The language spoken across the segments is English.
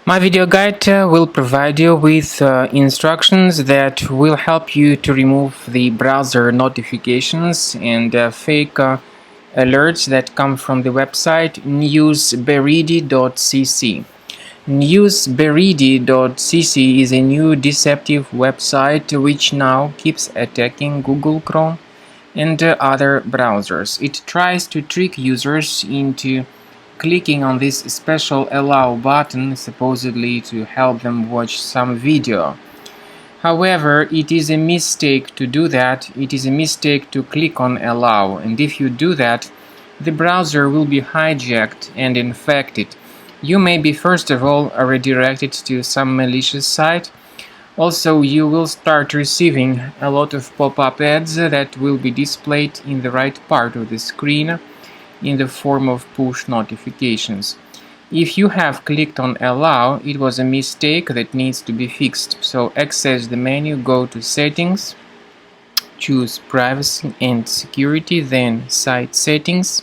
My video guide will provide you with instructions that will help you to remove the browser notifications and fake alerts that come from the website News-baridi.cc. News-baridi.cc is a new deceptive website which now keeps attacking Google Chrome and other browsers. It tries to trick users into clicking on this special allow button, supposedly to help them watch some video. However, it is a mistake to do that. It is a mistake to click on allow, and if you do that, the browser will be hijacked and infected. You may be first of all redirected to some malicious site. Also, you will start receiving a lot of pop-up ads that will be displayed in the right part of the screen in the form of push notifications. If you have clicked on allow, it was a mistake that needs to be fixed. So access the menu, go to settings, choose privacy and security, then site settings.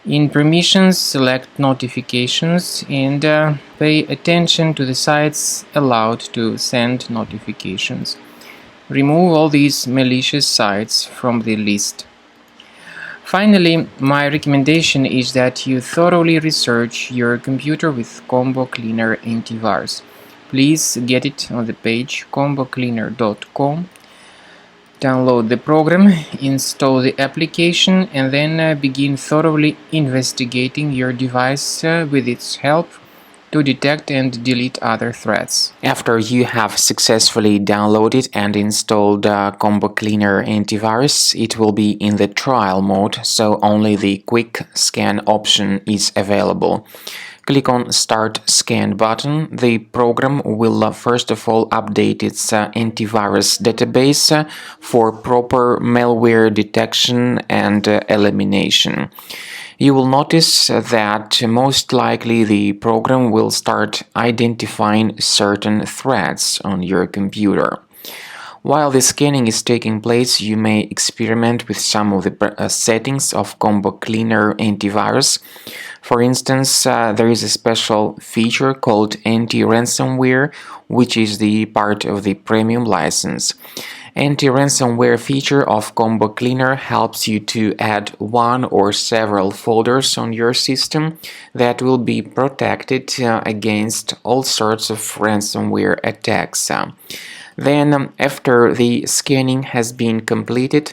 In permissions, select notifications and pay attention to the sites allowed to send notifications. Remove all these malicious sites from the list. Finally, my recommendation is that you thoroughly research your computer with Combo Cleaner Antivirus. Please get it on the page combocleaner.com. Download the program, install the application, and then begin thoroughly investigating your device with its help to detect and delete other threats. After you have successfully downloaded and installed Combo Cleaner Antivirus, it will be in the trial mode, so only the quick scan option is available. Click on Start Scan button. The program will first of all update its antivirus database for proper malware detection and elimination. You will notice that most likely the program will start identifying certain threats on your computer. While the scanning is taking place, you may experiment with some of the settings of Combo Cleaner Antivirus. For instance, there is a special feature called anti-ransomware, which is the part of the premium license. Anti-ransomware feature of Combo Cleaner helps you to add one or several folders on your system that will be protected against all sorts of ransomware attacks. Then, after the scanning has been completed,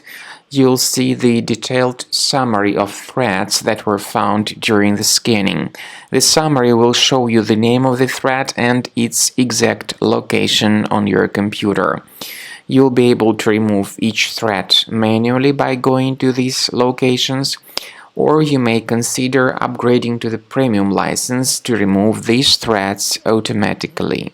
you'll see the detailed summary of threats that were found during the scanning. The summary will show you the name of the threat and its exact location on your computer. You'll be able to remove each threat manually by going to these locations, or you may consider upgrading to the premium license to remove these threats automatically.